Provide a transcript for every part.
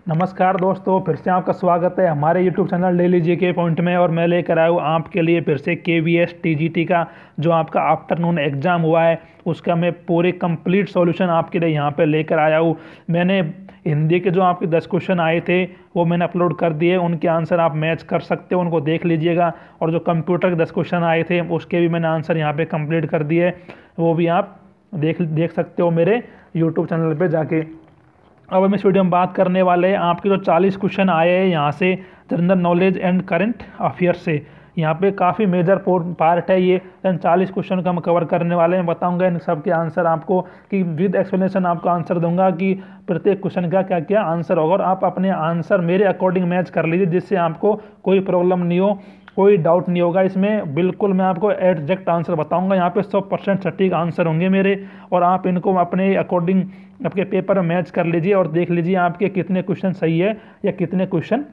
नमस्कार दोस्तों, फिर से आपका स्वागत है हमारे YouTube channel daily GK point में। और मैं लेकर आया हूँ आपके लिए फिर से KVS TGT का जो आपका आफ्टरनून एग्ज़ाम हुआ है उसका मैं पूरे कंप्लीट सॉल्यूशन आपके लिए यहाँ पे लेकर आया हूँ। मैंने हिंदी के जो आपके 10 क्वेश्चन आए थे वो मैंने अपलोड कर दिए, उनके आंसर आप मैच कर सकते हो, उनको देख लीजिएगा। और जो कंप्यूटर के 10 क्वेश्चन आए थे उसके भी मैंने आंसर यहाँ पर कंप्लीट कर दिए, वो भी आप देख सकते हो मेरे यूट्यूब चैनल पर जाके। अब हम इस वीडियो में बात करने वाले हैं आपके जो 40 क्वेश्चन आए हैं यहाँ से general knowledge and current affair से। यहाँ पे काफ़ी मेजर पार्ट है ये, 40 क्वेश्चन का हम कवर करने वाले हैं। बताऊंगा इन सब के आंसर आपको, कि विद एक्सप्लेनेशन आपको आंसर दूंगा कि प्रत्येक क्वेश्चन का क्या क्या आंसर होगा, और आप अपने आंसर मेरे अकॉर्डिंग मैच कर लीजिए जिससे आपको कोई प्रॉब्लम नहीं हो, कोई डाउट नहीं होगा इसमें। बिल्कुल मैं आपको एग्जैक्ट आंसर बताऊंगा, यहाँ पे 100% सटीक आंसर होंगे मेरे, और आप इनको अपने अकॉर्डिंग आपके पेपर में मैच कर लीजिए और देख लीजिए आपके कितने क्वेश्चन सही है या कितने क्वेश्चन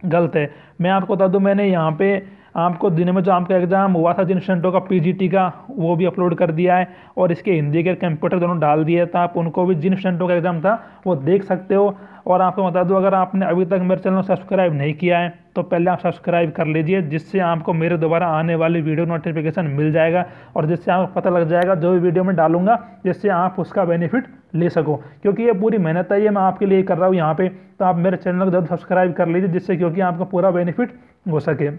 गलत है। मैं आपको बता दूं, मैंने यहाँ पे आपको दिन में जो आपका एग्जाम हुआ था जिन स्टूडेंटों का PGT का, वो भी अपलोड कर दिया है, और इसके हिंदी के कंप्यूटर दोनों डाल दिए, तो आप उनको भी जिन स्टूडेंटों का एग्जाम था वो देख सकते हो। और आपको बता दूं, अगर आपने अभी तक मेरे चैनल को सब्सक्राइब नहीं किया है तो पहले आप सब्सक्राइब कर लीजिए, जिससे आपको मेरे दोबारा आने वाली वीडियो नोटिफिकेशन मिल जाएगा, और जिससे आपको पता लग जाएगा जो भी वीडियो मैं डालूंगा, जिससे आप उसका बेनिफिट ले सको। क्योंकि ये पूरी मेहनत है, ये मैं आपके लिए कर रहा हूँ यहाँ पे, तो आप मेरे चैनल को जरूर सब्सक्राइब कर लीजिए, जिससे क्योंकि आपको पूरा बेनिफिट हो सके।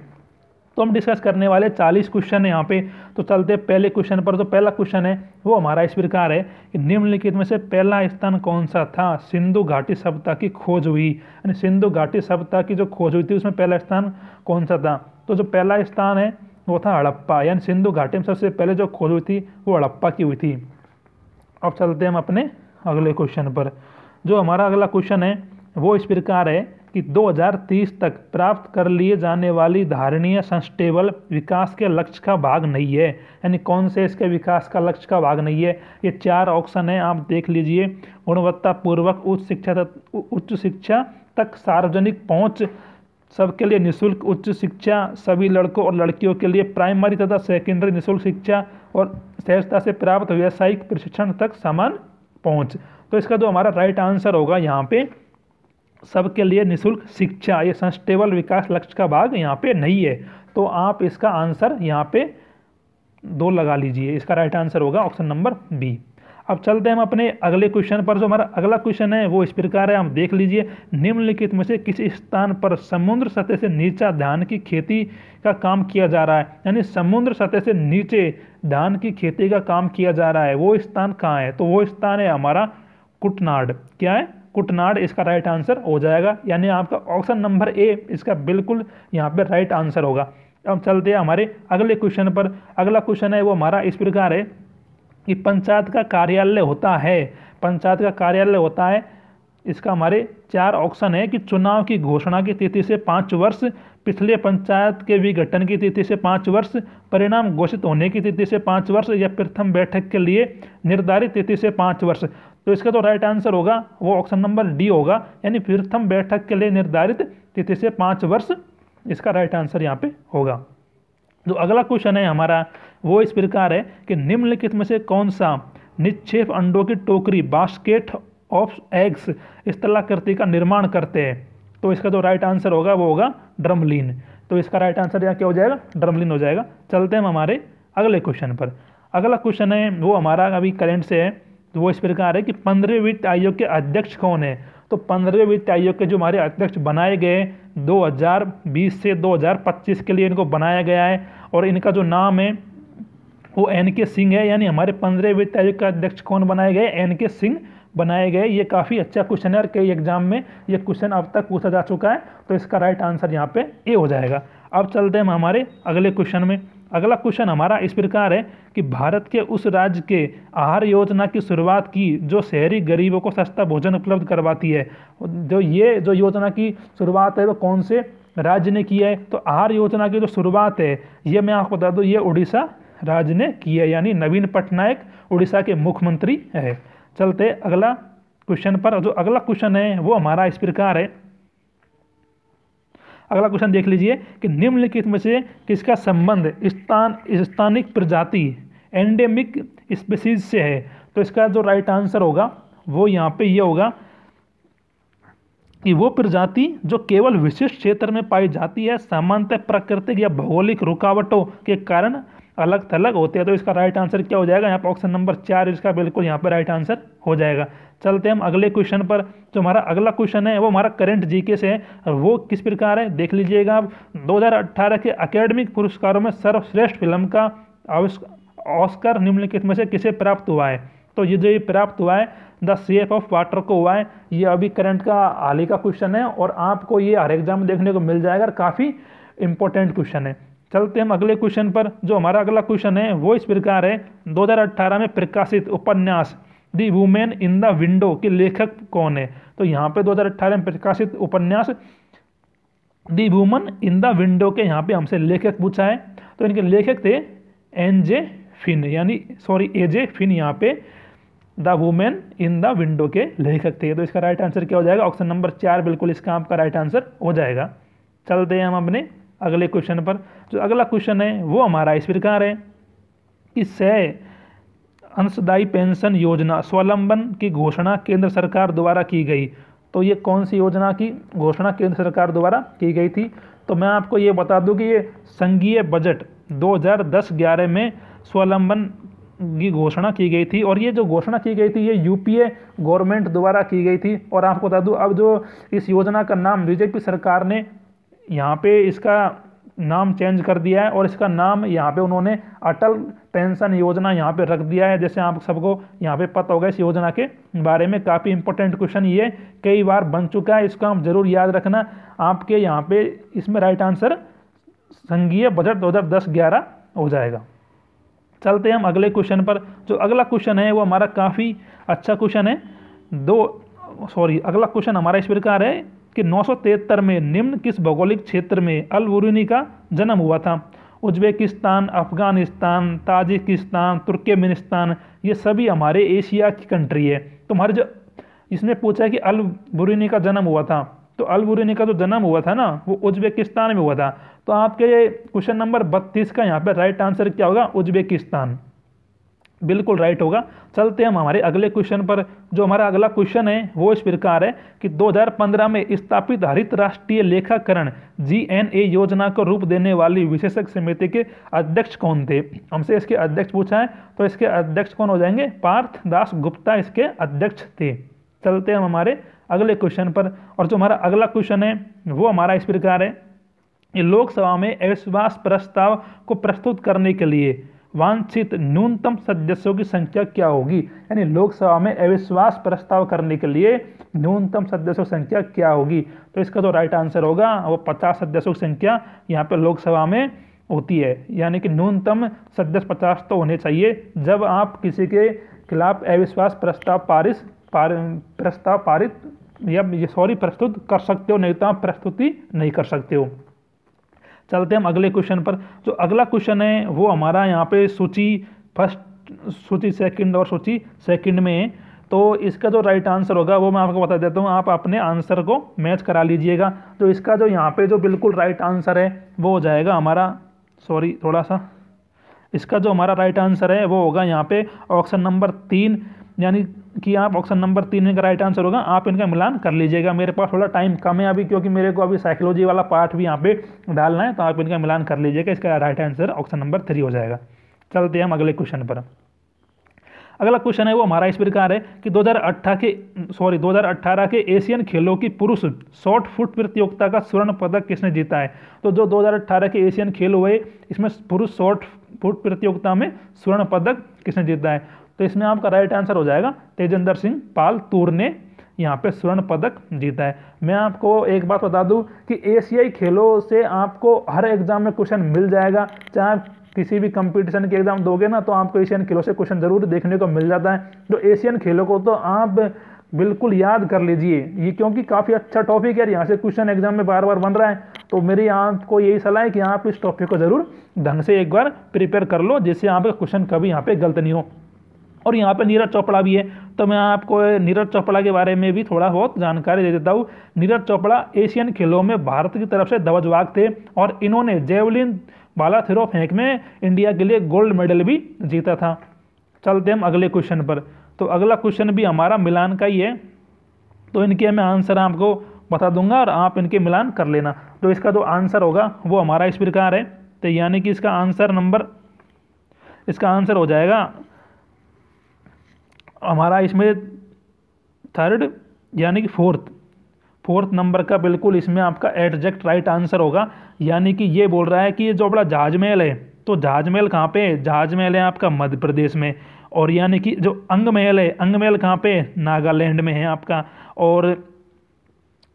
तो हम डिस्कस करने वाले 40 क्वेश्चन है यहाँ पे। तो चलते पहले क्वेश्चन पर। जो पहला क्वेश्चन है वो हमारा इस प्रकार है कि निम्नलिखित में से पहला स्थान कौन सा था सिंधु घाटी सभ्यता की खोज हुई, यानी सिंधु घाटी सभ्यता की जो खोज हुई थी उसमें पहला स्थान कौन सा था। तो जो पहला स्थान है वो था हड़प्पा, यानी सिंधु घाटी में सबसे पहले जो खोज हुई थी वो हड़प्पा की हुई थी। अब चलते हैं हम अपने अगले क्वेश्चन पर। जो हमारा अगला क्वेश्चन है वो इस प्रकार है कि 2030 तक प्राप्त कर लिए जाने वाली धारणीय सस्टेनेबल विकास के लक्ष्य का भाग नहीं है, यानी कौन से इसके विकास का लक्ष्य का भाग नहीं है। ये 4 ऑप्शन है, आप देख लीजिए। गुणवत्तापूर्वक उच्च शिक्षा तक सार्वजनिक पहुंच, सबके लिए निःशुल्क उच्च शिक्षा, सभी लड़कों और लड़कियों के लिए प्राइमरी तथा सेकेंडरी निःशुल्क शिक्षा, और सहजता से प्राप्त व्यावसायिक प्रशिक्षण तक समान पहुंच। तो इसका जो हमारा राइट आंसर होगा यहाँ पे सबके लिए निःशुल्क शिक्षा, ये सस्टेनेबल विकास लक्ष्य का भाग यहाँ पे नहीं है। तो आप इसका आंसर यहाँ पे 2 लगा लीजिए, इसका राइट आंसर होगा ऑप्शन नंबर बी। अब चलते हैं हम अपने अगले क्वेश्चन पर। जो हमारा अगला क्वेश्चन है वो इस प्रकार है, हम देख लीजिए। निम्नलिखित में से किस स्थान पर समुद्र सतह से नीचे धान की खेती का काम किया जा रहा है, यानी समुद्र सतह से नीचे धान की खेती का काम किया जा रहा है, वो स्थान कहाँ है। तो वो स्थान है हमारा कुटनाड। क्या है? कुटनाड इसका राइट आंसर हो जाएगा, यानी आपका ऑप्शन नंबर ए इसका बिल्कुल यहाँ पे राइट आंसर होगा। अब चलते हैं हमारे अगले क्वेश्चन पर। अगला क्वेश्चन है वो हमारा इस प्रकार है कि पंचायत का कार्यालय होता है, पंचायत का कार्यालय होता है, इसका हमारे 4 ऑप्शन है कि चुनाव की घोषणा की तिथि से 5 वर्ष, पिछले पंचायत के विघटन की तिथि से 5 वर्ष, परिणाम घोषित होने की तिथि से 5 वर्ष, या प्रथम बैठक के लिए निर्धारित तिथि से 5 वर्ष। तो इसका जो राइट आंसर होगा वो ऑप्शन नंबर डी होगा, यानी प्रथम बैठक के लिए निर्धारित तिथि से 5 वर्ष, इसका राइट आंसर यहाँ पे होगा। जो अगला क्वेश्चन है हमारा वो इस प्रकार है कि निम्नलिखित में से कौन सा निक्षेप अंडों की टोकरी बास्केट ऑफ एग्स स्थलाकृति का निर्माण करते हैं। तो इसका जो राइट आंसर होगा वो होगा ड्रमलिन। तो इसका राइट आंसर यहाँ क्या हो जाएगा? ड्रमलिन हो जाएगा। चलते हैं हम हमारे अगले क्वेश्चन पर। अगला क्वेश्चन है वो हमारा अभी करंट से है, तो वो इस प्रकार है कि 15वें वित्त आयोग के अध्यक्ष कौन है। तो 15वें वित्त आयोग के जो हमारे अध्यक्ष बनाए गए 2020 से 2025 के लिए इनको बनाया गया है, और इनका जो नाम है वो NK सिंह है, यानी हमारे 15वें वित्त आयोग का अध्यक्ष कौन बनाए गए? NK सिंह बनाए गए। ये काफ़ी अच्छा क्वेश्चन है और कई एग्जाम में ये क्वेश्चन अब तक पूछा जा चुका है, तो इसका राइट आंसर यहाँ पे ए हो जाएगा। अब चलते हैं हम हमारे अगले क्वेश्चन में। अगला क्वेश्चन हमारा इस प्रकार है कि भारत के उस राज्य के आहार योजना की शुरुआत की जो शहरी गरीबों को सस्ता भोजन उपलब्ध करवाती है। जो योजना की शुरुआत है वो कौन से राज्य ने की है? तो आहार योजना की जो शुरुआत है ये मैं आपको बता दूं, ये उड़ीसा राज्य ने की है, यानी नवीन पटनायक उड़ीसा के मुख्यमंत्री है। चलते अगला क्वेश्चन पर। जो अगला क्वेश्चन है वो हमारा इस प्रकार है, अगला क्वेश्चन देख लीजिए कि निम्नलिखित में से किसका संबंध स्थानिक प्रजाति एंडेमिक स्पीसीज से है। तो इसका जो राइट आंसर होगा वो यहाँ पे ये होगा कि वो प्रजाति जो केवल विशिष्ट क्षेत्र में पाई जाती है सामान्यतः प्राकृतिक या भौगोलिक रुकावटों के कारण अलग थलग होते हैं। तो इसका राइट आंसर क्या हो जाएगा? यहाँ पर ऑप्शन नंबर 4 इसका बिल्कुल यहाँ पर राइट आंसर हो जाएगा। चलते हम अगले क्वेश्चन पर। जो हमारा अगला क्वेश्चन है वो हमारा करंट जीके से है, और वो किस प्रकार है देख लीजिएगा आप। 2018 के अकेडमिक पुरस्कारों में सर्वश्रेष्ठ फिल्म का ऑस्कर निम्नलिखित में से किसे प्राप्त हुआ है? तो ये जो ये प्राप्त हुआ है द शेप ऑफ वाटर को हुआ है। ये अभी करंट का हाल ही का क्वेश्चन है और आपको ये हर एग्जाम में देखने को मिल जाएगा और काफ़ी इंपॉर्टेंट क्वेश्चन है। चलते हम अगले क्वेश्चन पर। जो हमारा अगला क्वेश्चन है वो इस प्रकार है, 2018 में प्रकाशित उपन्यास the women in the window के लेखक कौन है? तो यहाँ पे 2018 में प्रकाशित उपन्यास the woman in the window के यहाँ पे हमसे लेखक पूछा है। तो इनके लेखक थे एजे फिन, एजे फिन यहाँ पे the women in the window के लेखक थे। तो इसका राइट आंसर क्या हो जाएगा? ऑप्शन नंबर 4 बिल्कुल इसका आपका राइट आंसर हो जाएगा। चलते हैं हम अपने अगले क्वेश्चन पर। जो अगला क्वेश्चन है वो हमारा इस प्रकार है कि अंशदायी पेंशन योजना स्वावलंबन की घोषणा केंद्र सरकार द्वारा की गई। तो ये कौन सी योजना की घोषणा केंद्र सरकार द्वारा की गई थी? तो मैं आपको ये बता दूं कि ये संघीय बजट 2010-11 में स्वावलंबन की घोषणा की गई थी, और ये जो घोषणा की गई थी ये यूपीए गवर्नमेंट द्वारा की गई थी। और आपको बता दूं अब जो इस योजना का नाम बीजेपी सरकार ने यहाँ पे इसका नाम चेंज कर दिया है, और इसका नाम यहाँ पे उन्होंने अटल पेंशन योजना यहाँ पे रख दिया है। जैसे आप सबको यहाँ पे पता होगा इस योजना के बारे में, काफ़ी इंपॉर्टेंट क्वेश्चन ये कई बार बन चुका है, इसको आप जरूर याद रखना। आपके यहाँ पे इसमें राइट आंसर संघीय बजट 2010-11 हो जाएगा। चलते हैं हम अगले क्वेश्चन पर। जो अगला क्वेश्चन है वो हमारा काफ़ी अच्छा क्वेश्चन है। अगला क्वेश्चन हमारा इस प्रकार है कि 973 में निम्न किस भौगोलिक क्षेत्र में अल बुरुनी का जन्म हुआ था? उज्बेकिस्तान, अफगानिस्तान, ताजिकिस्तान, तुर्कमेनिस्तान, ये सभी हमारे एशिया की कंट्री है। तो हमारे जो इसमें पूछा है कि अल बुरुनी का जन्म हुआ था, तो अल बुरुनी का जो जन्म हुआ था ना वो उज्बेकिस्तान में हुआ था। तो आपके क्वेश्चन नंबर 32 का यहाँ पे राइट आंसर क्या होगा? उज्बेकिस्तान बिल्कुल राइट होगा। चलते हम हमारे अगले क्वेश्चन पर। जो हमारा अगला क्वेश्चन है वो इस प्रकार है कि 2015 में स्थापित हरित राष्ट्रीय लेखाकरण GNA योजना को रूप देने वाली विशेषज्ञ समिति के अध्यक्ष कौन थे? हमसे इसके अध्यक्ष पूछा है, तो इसके अध्यक्ष कौन हो जाएंगे? पार्थ दास गुप्ता इसके अध्यक्ष थे। चलते हम हमारे अगले क्वेश्चन पर। और जो हमारा अगला क्वेश्चन है वो हमारा इस प्रकार है, लोकसभा में अविश्वास प्रस्ताव को प्रस्तुत करने के लिए वांछित न्यूनतम सदस्यों की संख्या क्या होगी? यानी लोकसभा में अविश्वास प्रस्ताव करने के लिए न्यूनतम सदस्यों की संख्या क्या होगी? तो इसका जो राइट आंसर होगा वो 50 सदस्यों की संख्या यहाँ पे लोकसभा में होती है। यानी कि न्यूनतम सदस्य 50 तो होने चाहिए जब आप किसी के खिलाफ अविश्वास प्रस्ताव प्रस्तुत कर सकते हो, नहीं तो आप प्रस्तुति नहीं कर सकते हो। चलते हम अगले क्वेश्चन पर। जो अगला क्वेश्चन है वो हमारा यहाँ पे सूची फर्स्ट, सूची सेकंड और सूची सेकंड में है। तो इसका जो राइट आंसर होगा वो मैं आपको बता देता हूँ, आप अपने आंसर को मैच करा लीजिएगा। तो इसका जो यहाँ पे जो बिल्कुल राइट आंसर है वो हो जाएगा हमारा, इसका जो हमारा राइट आंसर है वो होगा यहाँ पे ऑप्शन नंबर 3। यानी कि आप ऑप्शन नंबर 3 का राइट आंसर होगा। आप इनका मिलान कर लीजिएगा। मेरे पास थोड़ा टाइम कम है अभी, क्योंकि मेरे को अभी साइकोलॉजी वाला पार्ट भी यहाँ पे डालना है, तो आप इनका मिलान कर लीजिएगा। इसका राइट आंसर ऑप्शन नंबर 3 हो जाएगा। चलते हैं हम अगले क्वेश्चन पर। अगला क्वेश्चन है वो हमारा इस प्रकार है कि 2018 के एशियन खेलों की पुरुष शॉर्ट फुट प्रतियोगिता का स्वर्ण पदक किसने जीता है? तो जो 2018 के एशियन खेल हुए इसमें पुरुष शॉर्ट फुट प्रतियोगिता में स्वर्ण पदक किसने जीता है? तो इसमें आपका राइट आंसर हो जाएगा तेजेंद्र सिंह पाल तूर ने यहाँ पे स्वर्ण पदक जीता है। मैं आपको एक बात बता दूं कि एशियाई खेलों से आपको हर एग्जाम में क्वेश्चन मिल जाएगा। चाहे आप किसी भी कंपटीशन के एग्जाम दोगे ना तो आपको एशियन खेलों से क्वेश्चन जरूर देखने को मिल जाता है। तो एशियन खेलों को तो आप बिल्कुल याद कर लीजिए, ये क्योंकि काफ़ी अच्छा टॉपिक है, यहाँ से क्वेश्चन एग्जाम में बार बार बन रहा है। तो मेरी आपको यही सलाह है कि आप इस टॉपिक को जरूर ढंग से एक बार प्रिपेयर कर लो, जिससे आपका क्वेश्चन कभी यहाँ पे गलत नहीं हो। और यहाँ पे नीरज चोपड़ा भी है, तो मैं आपको नीरज चोपड़ा के बारे में भी थोड़ा बहुत जानकारी दे देता हूँ। नीरज चोपड़ा एशियन खेलों में भारत की तरफ से ध्वजवाहक थे और इन्होंने जेवलिन भाला थ्रो फेंक में इंडिया के लिए गोल्ड मेडल भी जीता था। चलते हम अगले क्वेश्चन पर। तो अगला क्वेश्चन भी हमारा मिलान का ही है, तो इनके मैं आंसर आपको बता दूंगा और आप इनके मिलान कर लेना। तो इसका जो आंसर होगा वो हमारा इस प्रकार है। तो यानी कि इसका आंसर हो जाएगा हमारा इसमें थर्ड, यानी कि फोर्थ नंबर का बिल्कुल इसमें आपका एग्जैक्ट राइट आंसर होगा। यानी कि ये बोल रहा है कि ये जो बड़ा जहाज महल है, तो जहाज महल कहाँ पे है? जहाज महल है आपका मध्य प्रदेश में। और यानी कि जो अंग महल है, अंग महल कहाँ पे है? नागालैंड में है आपका। और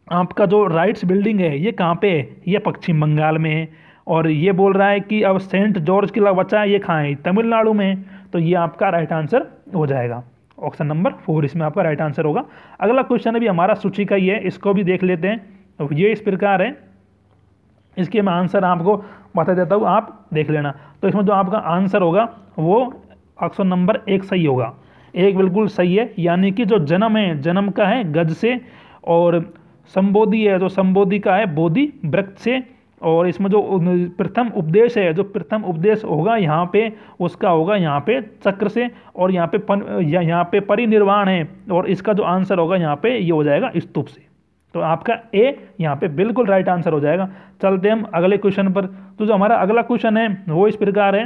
आपका जो राइट्स बिल्डिंग है ये कहाँ पे है? ये पश्चिम बंगाल में है। और ये बोल रहा है कि अब सेंट जॉर्ज किला बचा है, ये कहाँ है? तमिलनाडु में है। तो ये आपका राइट आंसर हो जाएगा, ऑप्शन नंबर 4 इसमें आपका राइट आंसर होगा। अगला क्वेश्चन भी हमारा सूची का ही है, इसको भी देख लेते हैं। तो ये इस प्रकार है, इसके मैं आंसर आपको बता देता हूँ, आप देख लेना। तो इसमें जो आपका आंसर होगा वो ऑप्शन नंबर 1 सही होगा। 1 बिल्कुल सही है। यानी कि जो जन्म है, जन्म का है गज से, और संबोधि है, जो संबोधि का है बोधि वृक्ष से। और इसमें जो प्रथम उपदेश है, जो प्रथम उपदेश होगा यहाँ पे, उसका होगा यहाँ पे चक्र से। और यहाँ पे यहाँ पे परिनिर्वाण है, और इसका जो आंसर होगा यहाँ पे ये हो जाएगा स्तूप से। तो आपका ए यहाँ पे बिल्कुल राइट आंसर हो जाएगा। चलते हम अगले क्वेश्चन पर। तो जो हमारा अगला क्वेश्चन है वो इस प्रकार है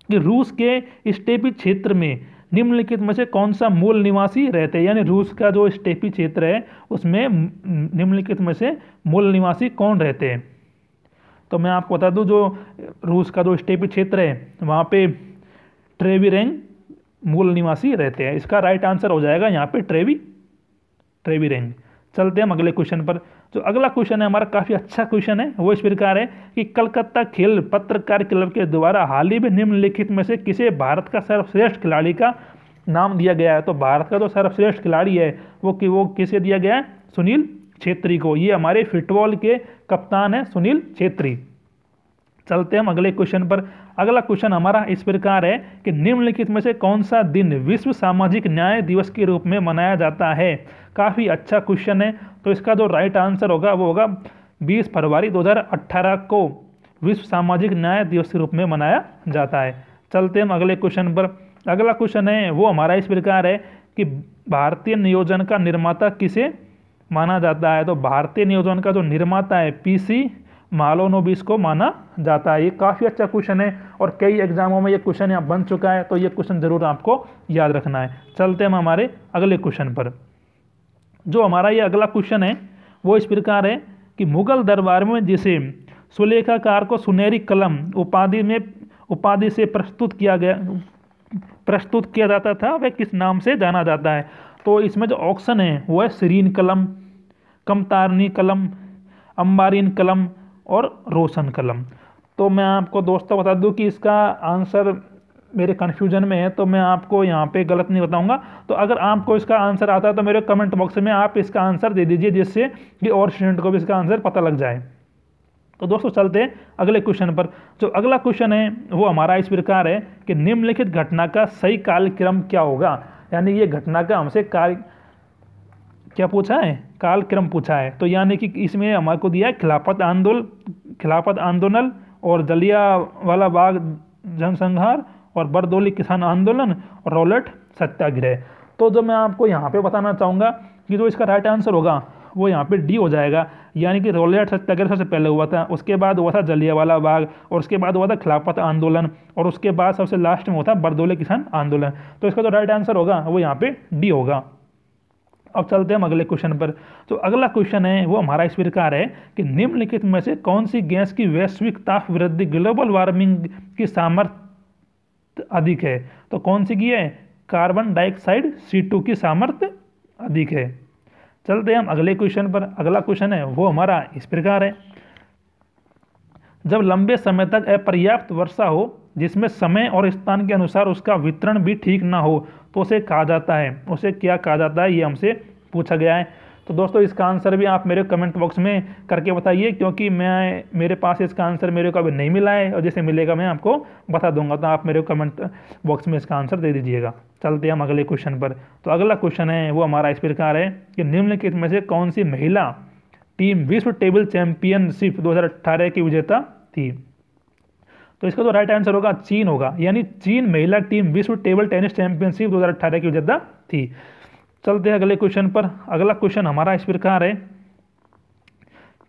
कि रूस के स्टेपी क्षेत्र में निम्नलिखित में से कौन सा मूल निवासी रहते हैं? यानी रूस का जो स्टेपी क्षेत्र है उसमें निम्नलिखित में से मूल निवासी कौन रहते हैं? तो मैं आपको बता दूं, जो रूस का जो स्टेपी क्षेत्र है वहाँ पे ट्रेविरेंग मूल निवासी रहते हैं। इसका राइट आंसर हो जाएगा यहाँ पे ट्रेविरेंग। चलते हैं हम अगले क्वेश्चन पर। जो अगला क्वेश्चन है हमारा काफ़ी अच्छा क्वेश्चन है, वो इस प्रकार है कि कलकत्ता खेल पत्रकार क्लब के द्वारा हाल ही में निम्नलिखित में से किसे भारत का सर्वश्रेष्ठ खिलाड़ी का नाम दिया गया है? तो भारत का जो सर्वश्रेष्ठ खिलाड़ी है वो किसे दिया गया है? सुनील छेत्री को। ये हमारे फुटबॉल के कप्तान है सुनील छेत्री। चलते हम अगले क्वेश्चन पर। अगला क्वेश्चन हमारा इस प्रकार है कि निम्नलिखित में से कौन सा दिन विश्व सामाजिक न्याय दिवस के रूप में मनाया जाता है? काफ़ी अच्छा क्वेश्चन है। तो इसका जो राइट आंसर होगा वो होगा 20 फरवरी 2018 को विश्व सामाजिक न्याय दिवस के रूप में मनाया जाता है। चलते हम अगले क्वेश्चन पर। अगला क्वेश्चन है वो हमारा इस प्रकार है कि भारतीय नियोजन का निर्माता किसे माना जाता है? तो भारतीय नियोजन का जो निर्माता है पीसी मालोनोबिस को माना जाता है। ये काफ़ी अच्छा क्वेश्चन है और कई एग्जामों में ये क्वेश्चन यहाँ बन चुका है, तो ये क्वेश्चन जरूर आपको याद रखना है। चलते हम हमारे अगले क्वेश्चन पर। जो हमारा ये अगला क्वेश्चन है वो इस प्रकार है कि मुगल दरबार में जिसे सुलेखाकार को सुनहरी कलम उपाधि से प्रस्तुत किया जाता था, वह किस नाम से जाना जाता है? तो इसमें जो ऑप्शन है वो है सीरीन कलम, कमतारनी कलम, अम्बारीन कलम और रोशन कलम। तो मैं आपको दोस्तों बता दूं कि इसका आंसर मेरे कन्फ्यूजन में है, तो मैं आपको यहाँ पे गलत नहीं बताऊंगा। तो अगर आपको इसका आंसर आता है तो मेरे कमेंट बॉक्स में आप इसका आंसर दे दीजिए, जिससे कि और स्टूडेंट को भी इसका आंसर पता लग जाए। तो दोस्तों चलते हैं अगले क्वेश्चन पर। जो अगला क्वेश्चन है वो हमारा इस प्रकार है कि निम्नलिखित घटना का सही कालक्रम क्या होगा? यानी ये घटना का हमसे क्या पूछा है? कालक्रम पूछा है। तो यानी कि इसमें हमारे को दिया है खिलाफत आंदोलन और जलियांवाला बाग जनसंहार और बरदौली किसान आंदोलन और रॉलेट सत्याग्रह। तो जो मैं आपको यहाँ पे बताना चाहूँगा कि जो इसका राइट आंसर होगा वो यहाँ पे डी हो जाएगा। यानी कि रॉलेट सत्याग्रह सबसे पहले हुआ था, उसके बाद हुआ था जलियांवाला बाग, और उसके बाद हुआ था खिलाफत आंदोलन, और उसके बाद सबसे लास्ट में हुआ था बरदौली किसान आंदोलन। तो इसका जो राइट आंसर होगा वो यहाँ पे डी होगा। अब चलते हैं हम अगले क्वेश्चन पर। तो अगला क्वेश्चन है वो हमारा इस प्रकार है कि निम्नलिखित में से कौन सी गैस की वैश्विक ताप वृद्धि ग्लोबल वार्मिंग की सामर्थ्य अधिक है? तो कौन सी की है? कार्बन डाइऑक्साइड C2 की सामर्थ्य अधिक है। चलते हैं हम अगले क्वेश्चन पर। अगला क्वेश्चन है वो हमारा इस प्रकार है, जब लंबे समय तक अपर्याप्त वर्षा हो जिसमें समय और स्थान के अनुसार उसका वितरण भी ठीक ना हो तो उसे कहा जाता है, उसे क्या कहा जाता है? ये हमसे पूछा गया है। तो दोस्तों इसका आंसर भी आप मेरे कमेंट बॉक्स में करके बताइए, क्योंकि मेरे पास इसका आंसर मेरे को अभी नहीं मिला है, और जैसे मिलेगा मैं आपको बता दूंगा। तो आप मेरे कमेंट बॉक्स में इसका आंसर दे दीजिएगा। चलते हैं हम अगले क्वेश्चन पर। तो अगला क्वेश्चन है वो हमारा इस प्रकार है कि निम्नलिखित में से कौन सी महिला टीम विश्व टेबल चैंपियनशिप 2018 की विजेता थी? तो इसका जो राइट आंसर होगा चीन होगा। यानी चीन महिला टीम विश्व टेबल टेनिस चैंपियनशिप 2018 की विजेता थी। चलते हैं अगले क्वेश्चन पर। अगला क्वेश्चन हमारा इस प्रकार है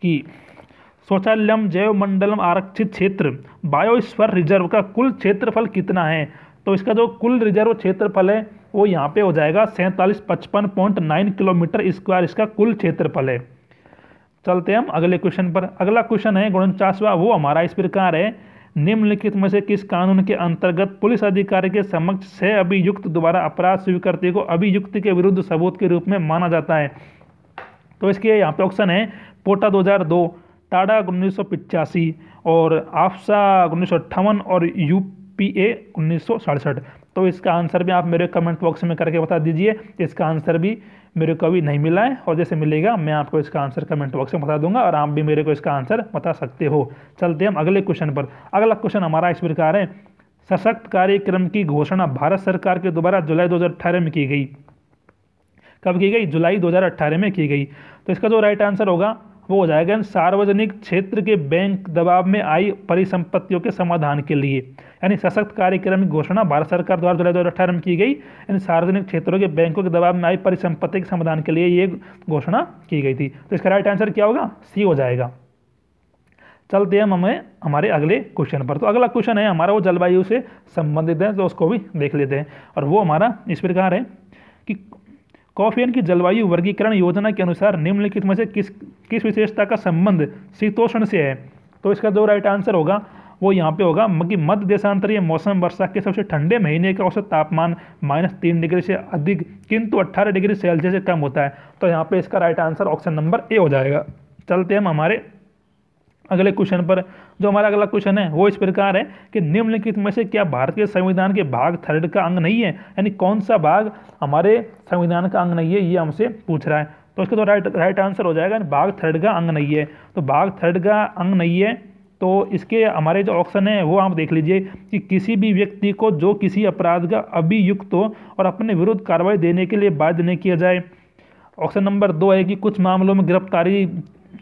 कि शौचालयम जैवमंडलम आरक्षित क्षेत्र बायोस्फीयर रिजर्व का कुल क्षेत्रफल कितना है। तो इसका जो कुल रिजर्व क्षेत्रफल है वो यहाँ पे हो जाएगा 4755.9 किलोमीटर स्क्वायर इसका कुल क्षेत्रफल है। चलते हम अगले क्वेश्चन पर। अगला क्वेश्चन है 49वां, वो हमारा इस प्रकार है, निम्नलिखित में से किस कानून के अंतर्गत पुलिस अधिकारी के समक्ष 6 अभियुक्त द्वारा अपराध स्वीकृति को अभियुक्त के विरुद्ध सबूत के रूप में माना जाता है। तो इसके यहाँ पे ऑप्शन है पोटा 2002, टाडा 1985 और आफ्सा 1958 और यूपीए 1967। तो इसका आंसर भी आप मेरे कमेंट बॉक्स में करके बता दीजिए। इसका आंसर भी मेरे को अभी नहीं मिला है, और जैसे मिलेगा मैं आपको इसका आंसर कमेंट बॉक्स में बता दूंगा और आप भी मेरे को इसका आंसर बता सकते हो। चलते हम अगले क्वेश्चन पर। अगला क्वेश्चन हमारा इस प्रकार है, सशक्त कार्यक्रम की घोषणा भारत सरकार के द्वारा जुलाई 2018 में की गई। कब की गई? जुलाई 2018 में की गई। तो इसका जो राइट आंसर होगा वो हो जाएगा सार्वजनिक क्षेत्र के बैंक दबाव में आई परिसंपत्तियों के समाधान के लिए। यानी सशक्त कार्यक्रम की घोषणा भारत सरकार द्वारा जुलाई 2018 में की गई, यानी सार्वजनिक क्षेत्रों के बैंकों के दबाव में आई परिसंपत्ति के समाधान के लिए ये घोषणा की गई थी। तो इसका राइट आंसर क्या होगा? सी हो जाएगा। चलते हैं हमें हमारे अगले क्वेश्चन पर। तो अगला क्वेश्चन है हमारा वो जलवायु से संबंधित है, तो उसको भी देख लेते हैं। और वो हमारा इस प्रकार है कि कॉफियन की जलवायु वर्गीकरण योजना के अनुसार निम्नलिखित में से किस विशेषता का संबंध शीतोष्ण से है। तो इसका जो राइट आंसर होगा वो यहाँ पे होगा कि मध्य देशांतरीय मौसम वर्षा के सबसे ठंडे महीने का औसत तापमान -3 डिग्री से अधिक किंतु 18 डिग्री सेल्सियस से कम होता है। तो यहाँ पे इसका right answer option number A हो जाएगा। चलते हम हमारे अगले क्वेश्चन पर। जो हमारा अगला क्वेश्चन है वो इस प्रकार है कि निम्नलिखित में से क्या भारत के संविधान के भाग 3 का अंग नहीं है, यानी कौन सा भाग हमारे संविधान का अंग नहीं है, ये हमसे पूछ रहा है। तो इसका तो राइट आंसर हो जाएगा भाग 3 का अंग नहीं है। तो भाग 3 का अंग नहीं है, तो इसके हमारे जो ऑप्शन है वो आप देख लीजिए कि किसी भी व्यक्ति को जो किसी अपराध का अभियुक्त हो और अपने विरुद्ध कार्रवाई देने के लिए बाध्य नहीं किया जाए। ऑप्शन नंबर 2 है कि कुछ मामलों में गिरफ्तारी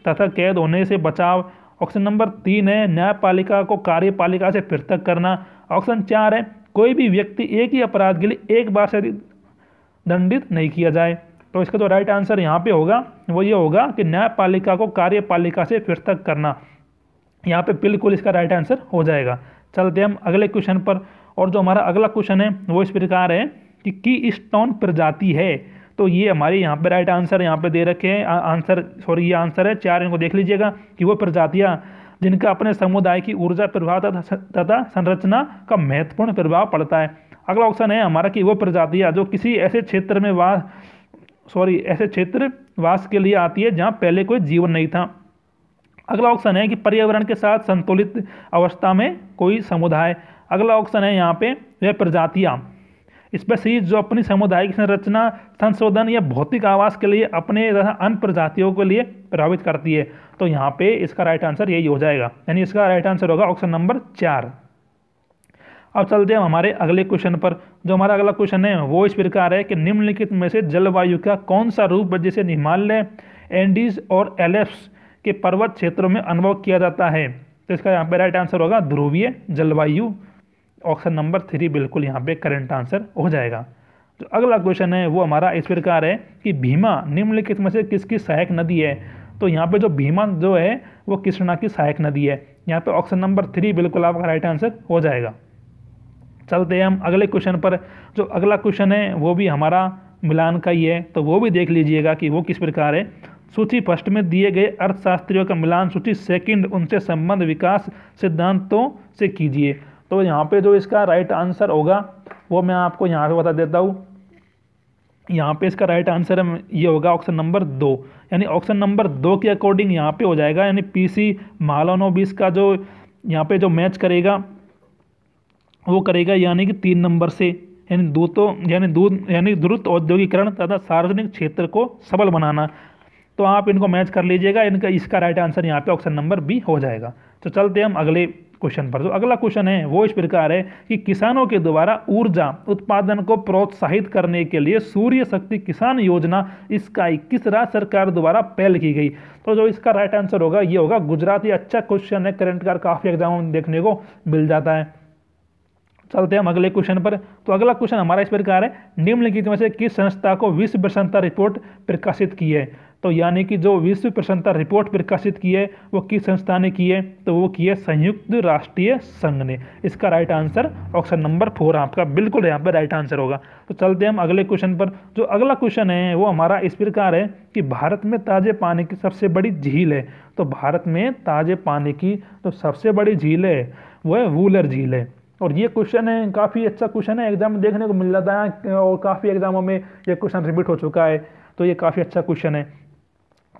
तथा कैद होने से बचाव। ऑप्शन नंबर 3 है न्यायपालिका को कार्यपालिका से पृथक करना। ऑप्शन 4 है कोई भी व्यक्ति एक ही अपराध के लिए एक बार से दंडित नहीं किया जाए। तो इसका जो राइट आंसर यहाँ पे होगा वो ये होगा कि न्यायपालिका को कार्यपालिका से पृथक करना। यहाँ पे बिल्कुल इसका राइट आंसर हो जाएगा। चलते हम अगले क्वेश्चन पर। और जो हमारा अगला क्वेश्चन है वो इस प्रकार है कि कीस्टोन प्रजाति है। तो ये हमारे यहाँ पे राइट आंसर यहाँ पे दे रखे हैं। ये आंसर है 4, इनको देख लीजिएगा कि वो प्रजातियाँ जिनका अपने समुदाय की ऊर्जा प्रभाव तथा संरचना का महत्वपूर्ण प्रभाव पड़ता है। अगला ऑप्शन है हमारा कि वो प्रजातियाँ जो किसी ऐसे क्षेत्र में ऐसे क्षेत्र वास के लिए आती है जहाँ पहले कोई जीवन नहीं था। अगला ऑप्शन है कि पर्यावरण के साथ संतुलित अवस्था में कोई समुदाय। अगला ऑप्शन है यहाँ पे वह प्रजातियाँ स्पीशीज जो अपनी सामुदायिक संरचना संशोधन या भौतिक आवास के लिए अपने तथा अन्य प्रजातियों के लिए प्रभावित करती है। तो यहाँ पे इसका राइट आंसर यही हो जाएगा, यानी इसका राइट आंसर होगा ऑप्शन नंबर 4। अब चलते हैं हमारे अगले क्वेश्चन पर। जो हमारा अगला क्वेश्चन है वो इस प्रकार है कि निम्नलिखित में से जलवायु का कौन सा रूप जिसे हिमालय, एंडीज और एल्प्स के पर्वत क्षेत्रों में अनुभव किया जाता है। तो इसका यहाँ पे राइट आंसर होगा ध्रुवीय जलवायु। ऑप्शन नंबर 3 बिल्कुल यहाँ पे करेक्ट आंसर हो जाएगा। जो अगला क्वेश्चन है वो हमारा इस प्रकार है कि भीमा निम्नलिखित में से किसकी सहायक नदी है। तो यहाँ पे जो भीमा जो है वो कृष्णा की सहायक नदी है। यहाँ पे ऑप्शन नंबर 3 बिल्कुल आपका राइट आंसर हो जाएगा। चलते हैं हम अगले क्वेश्चन पर। जो अगला क्वेश्चन है वो भी हमारा मिलान का ही है, तो वो भी देख लीजिएगा कि वो किस प्रकार है। सूची फर्स्ट में दिए गए अर्थशास्त्रियों का मिलान सूची सेकंड उनसे संबंध विकास सिद्धांतों से कीजिए। तो यहाँ पे जो इसका राइट आंसर होगा वो मैं आपको यहाँ पे बता देता हूँ। यहाँ पे इसका राइट आंसर ये होगा ऑप्शन नंबर 2, यानी ऑप्शन नंबर 2 के अकॉर्डिंग यहाँ पे हो जाएगा। यानी पीसी महालनोबिस का जो यहाँ पे जो मैच करेगा वो करेगा यानी कि 3 नंबर से, यानी द्रुत औद्योगिकरण तथा सार्वजनिक क्षेत्र को सबल बनाना। तो आप इनको मैच कर लीजिएगा। इसका राइट आंसर यहाँ पे ऑप्शन नंबर बी हो जाएगा। तो चलते हम अगले क्वेश्चन पर। जो अगला क्वेश्चन है वो इस प्रकार है कि किसानों के द्वारा ऊर्जा उत्पादन को प्रोत्साहित करने के लिए सूर्य शक्ति किसान योजना इकाई किस राज्य सरकार द्वारा पहल की गई। तो जो इसका राइट आंसर होगा ये होगा गुजरात। ये अच्छा क्वेश्चन है, करंट का काफी एग्जाम में देखने को मिल जाता है। चलते हैं हम अगले क्वेश्चन पर। तो अगला क्वेश्चन हमारा इस प्रकार है, निम्नलिखित में से किस संस्था को विश्व प्रसन्नता रिपोर्ट प्रकाशित की है। तो यानी कि जो विश्व प्रसन्नता रिपोर्ट प्रकाशित की है वो किस संस्था ने की है, तो वो की है संयुक्त राष्ट्रीय संघ ने। इसका राइट आंसर ऑप्शन नंबर 4 आपका बिल्कुल यहाँ पर राइट आंसर होगा। तो चलते हैं हम अगले क्वेश्चन पर। जो अगला क्वेश्चन है वो हमारा इस प्रकार है कि भारत में ताजे पानी की सबसे बड़ी झील है। तो भारत में ताजे पानी की तो सबसे बड़ी झील है वो है वूलर झील है। और ये क्वेश्चन है काफ़ी अच्छा क्वेश्चन है, एग्जाम में देखने को मिल जाता है और काफ़ी एग्जामों में ये क्वेश्चन रिपीट हो चुका है। तो ये काफ़ी अच्छा क्वेश्चन है।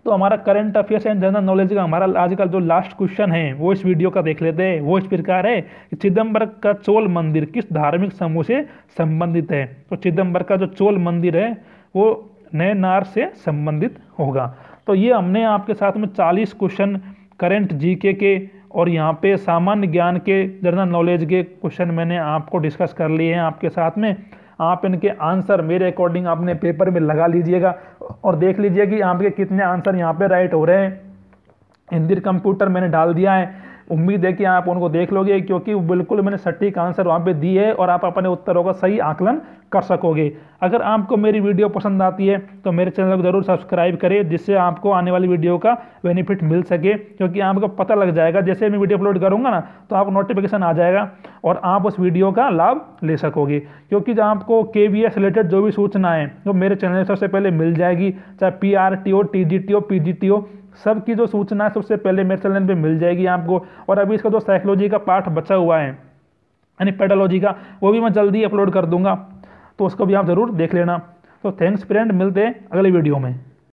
तो हमारा current affairs and general knowledge का हमारा आज का जो लास्ट क्वेश्चन है वो इस वीडियो का देख लेते हैं। वो इस प्रकार है कि चिदम्बरम का चोल मंदिर किस धार्मिक समूह से संबंधित है। तो चिदम्बरम का जो चोल मंदिर है वो नयनार से संबंधित होगा। तो ये हमने आपके साथ में 40 क्वेश्चन करंट जीके के और यहाँ पे सामान्य ज्ञान के जनरल नॉलेज के क्वेश्चन मैंने आपको डिस्कस कर लिए हैं आपके साथ में। आप इनके आंसर मेरे अकॉर्डिंग अपने पेपर में लगा लीजिएगा और देख लीजिए कि आपके कितने आंसर यहाँ पे राइट हो रहे हैं। हिंदी कंप्यूटर मैंने डाल दिया है, उम्मीद है कि आप उनको देख लोगे, क्योंकि बिल्कुल मैंने सटीक आंसर वहाँ पे दिए है और आप अपने उत्तरों का सही आकलन कर सकोगे। अगर आपको मेरी वीडियो पसंद आती है तो मेरे चैनल को जरूर सब्सक्राइब करें, जिससे आपको आने वाली वीडियो का बेनिफिट मिल सके। क्योंकि आपको पता लग जाएगा जैसे मैं वीडियो अपलोड करूँगा ना तो आपको नोटिफिकेशन आ जाएगा और आप उस वीडियो का लाभ ले सकोगे। क्योंकि जब आपको KVS रिलेटेड जो भी सूचना है वो मेरे चैनल सबसे पहले मिल जाएगी, चाहे PRTO, TGTO, PGTO सब की जो सूचना है सबसे पहले मेरे चैनल पे मिल जाएगी आपको। और अभी इसका जो साइकोलॉजी का पार्ट बचा हुआ है यानी पेडोलॉजी का, वो भी मैं जल्दी अपलोड कर दूंगा, तो उसको भी आप ज़रूर देख लेना। तो थैंक्स फ्रेंड, मिलते हैं अगले वीडियो में।